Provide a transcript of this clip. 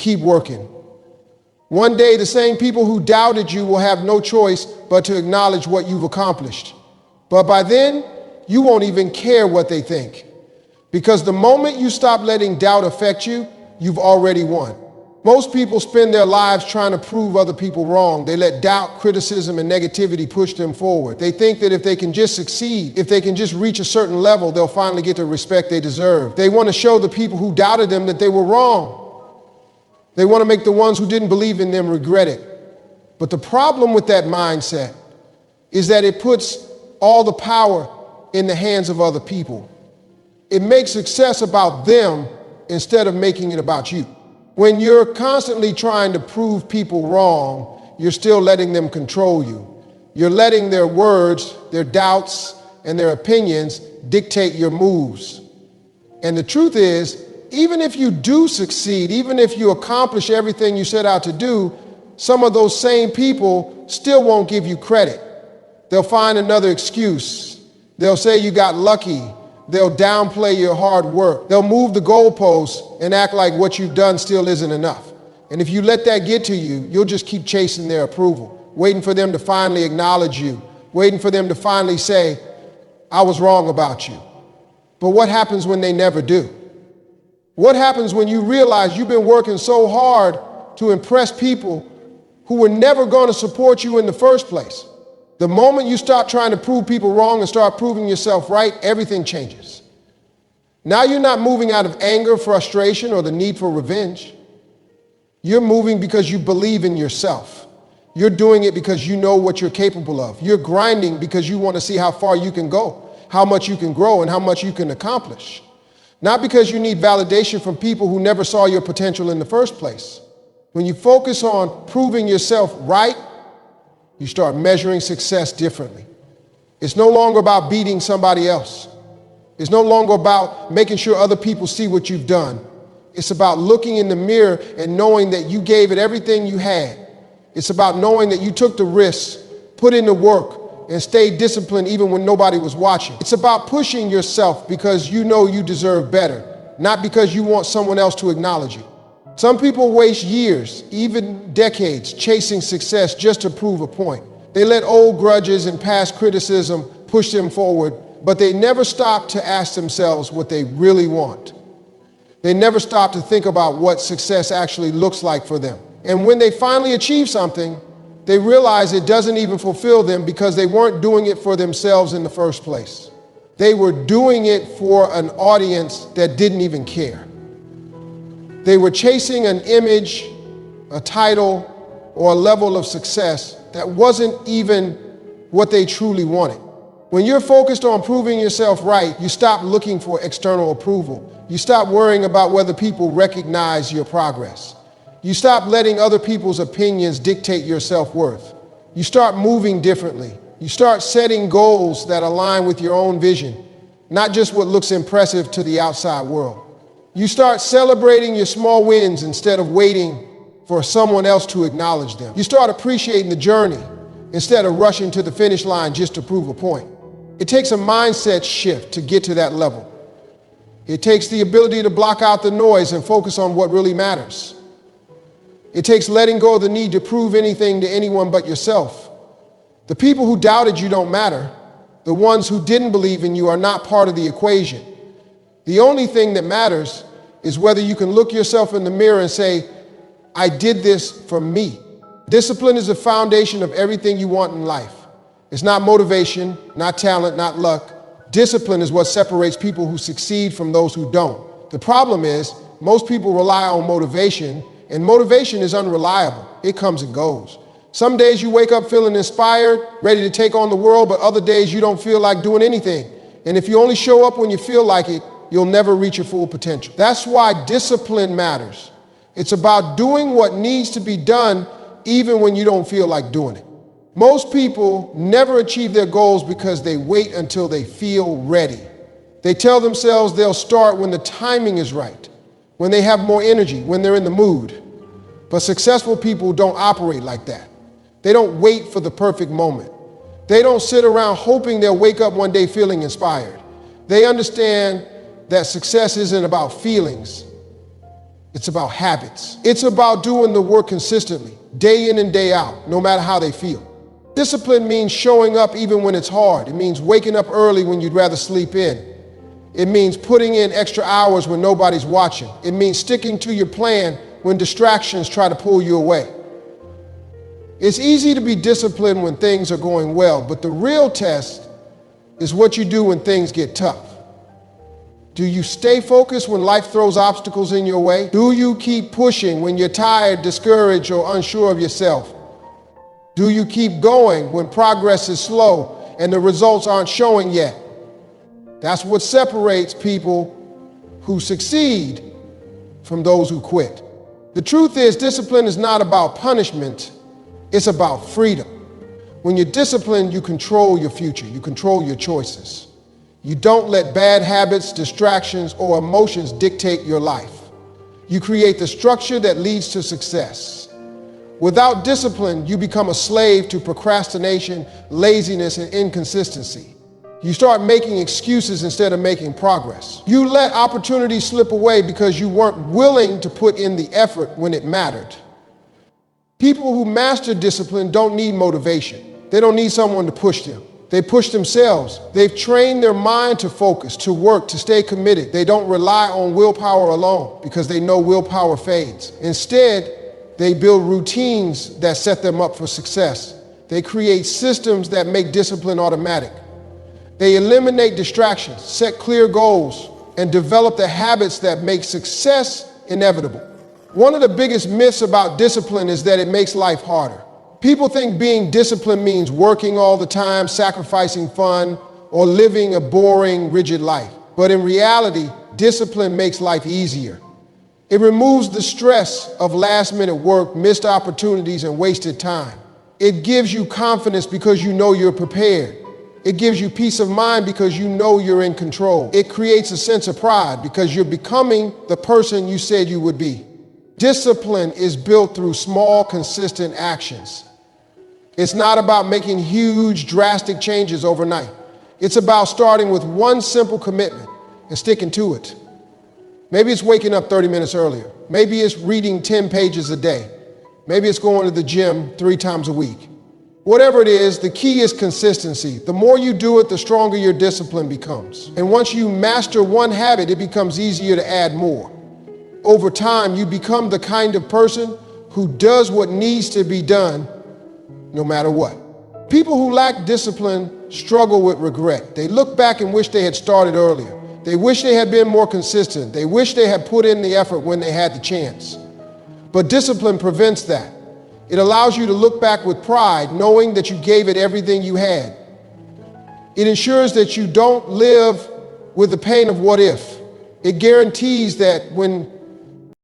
Keep working. One day, the same people who doubted you will have no choice but to acknowledge what you've accomplished. But by then, you won't even care what they think. Because the moment you stop letting doubt affect you, you've already won. Most people spend their lives trying to prove other people wrong. They let doubt, criticism, and negativity push them forward. They think that if they can just succeed, if they can just reach a certain level, they'll finally get the respect they deserve. They want to show the people who doubted them that they were wrong. They want to make the ones who didn't believe in them regret it. But the problem with that mindset is that it puts all the power in the hands of other people. It makes success about them instead of making it about you. When you're constantly trying to prove people wrong, you're still letting them control you. You're letting their words, their doubts, and their opinions dictate your moves. And the truth is, even if you do succeed, even if you accomplish everything you set out to do, some of those same people still won't give you credit. They'll find another excuse. They'll say you got lucky. They'll downplay your hard work. They'll move the goalposts and act like what you've done still isn't enough. And if you let that get to you, you'll just keep chasing their approval, waiting for them to finally acknowledge you, waiting for them to finally say, I was wrong about you. But what happens when they never do? What happens when you realize you've been working so hard to impress people who were never going to support you in the first place? The moment you stop trying to prove people wrong and start proving yourself right, everything changes. Now you're not moving out of anger, frustration, or the need for revenge. You're moving because you believe in yourself. You're doing it because you know what you're capable of. You're grinding because you want to see how far you can go, how much you can grow, and how much you can accomplish. Not because you need validation from people who never saw your potential in the first place. When you focus on proving yourself right, you start measuring success differently. It's no longer about beating somebody else. It's no longer about making sure other people see what you've done. It's about looking in the mirror and knowing that you gave it everything you had. It's about knowing that you took the risks, put in the work, and stayed disciplined even when nobody was watching. It's about pushing yourself because you know you deserve better, not because you want someone else to acknowledge you. Some people waste years, even decades, chasing success just to prove a point. They let old grudges and past criticism push them forward, but they never stop to ask themselves what they really want. They never stop to think about what success actually looks like for them. And when they finally achieve something, they realize it doesn't even fulfill them because they weren't doing it for themselves in the first place. They were doing it for an audience that didn't even care. They were chasing an image, a title, or a level of success that wasn't even what they truly wanted. When you're focused on proving yourself right, you stop looking for external approval. You stop worrying about whether people recognize your progress. You stop letting other people's opinions dictate your self-worth. You start moving differently. You start setting goals that align with your own vision, not just what looks impressive to the outside world. You start celebrating your small wins instead of waiting for someone else to acknowledge them. You start appreciating the journey instead of rushing to the finish line just to prove a point. It takes a mindset shift to get to that level. It takes the ability to block out the noise and focus on what really matters. It takes letting go of the need to prove anything to anyone but yourself. The people who doubted you don't matter. The ones who didn't believe in you are not part of the equation. The only thing that matters is whether you can look yourself in the mirror and say, I did this for me. Discipline is the foundation of everything you want in life. It's not motivation, not talent, not luck. Discipline is what separates people who succeed from those who don't. The problem is, most people rely on motivation, and motivation is unreliable. It comes and goes. Some days you wake up feeling inspired, ready to take on the world, but other days you don't feel like doing anything. And if you only show up when you feel like it, you'll never reach your full potential. That's why discipline matters. It's about doing what needs to be done even when you don't feel like doing it. Most people never achieve their goals because they wait until they feel ready. They tell themselves they'll start when the timing is right, when they have more energy, when they're in the mood. But successful people don't operate like that. They don't wait for the perfect moment. They don't sit around hoping they'll wake up one day feeling inspired. They understand that success isn't about feelings. It's about habits. It's about doing the work consistently, day in and day out, no matter how they feel. Discipline means showing up even when it's hard. It means waking up early when you'd rather sleep in. It means putting in extra hours when nobody's watching. It means sticking to your plan when distractions try to pull you away. It's easy to be disciplined when things are going well, but the real test is what you do when things get tough. Do you stay focused when life throws obstacles in your way? Do you keep pushing when you're tired, discouraged, or unsure of yourself? Do you keep going when progress is slow and the results aren't showing yet? That's what separates people who succeed from those who quit. The truth is, discipline is not about punishment, it's about freedom. When you're disciplined, you control your future, you control your choices. You don't let bad habits, distractions, or emotions dictate your life. You create the structure that leads to success. Without discipline, you become a slave to procrastination, laziness, and inconsistency. You start making excuses instead of making progress. You let opportunities slip away because you weren't willing to put in the effort when it mattered. People who master discipline don't need motivation. They don't need someone to push them. They push themselves. They've trained their mind to focus, to work, to stay committed. They don't rely on willpower alone because they know willpower fades. Instead, they build routines that set them up for success. They create systems that make discipline automatic. They eliminate distractions, set clear goals, and develop the habits that make success inevitable. One of the biggest myths about discipline is that it makes life harder. People think being disciplined means working all the time, sacrificing fun, or living a boring, rigid life. But in reality, discipline makes life easier. It removes the stress of last-minute work, missed opportunities, and wasted time. It gives you confidence because you know you're prepared. It gives you peace of mind because you know you're in control. It creates a sense of pride because you're becoming the person you said you would be. Discipline is built through small, consistent actions. It's not about making huge, drastic changes overnight. It's about starting with one simple commitment and sticking to it. Maybe it's waking up 30 minutes earlier. Maybe it's reading 10 pages a day. Maybe it's going to the gym 3 times a week. Whatever it is, the key is consistency. The more you do it, the stronger your discipline becomes. And once you master one habit, it becomes easier to add more. Over time, you become the kind of person who does what needs to be done no matter what. People who lack discipline struggle with regret. They look back and wish they had started earlier. They wish they had been more consistent. They wish they had put in the effort when they had the chance. But discipline prevents that. It allows you to look back with pride, knowing that you gave it everything you had. It ensures that you don't live with the pain of what if. It guarantees that when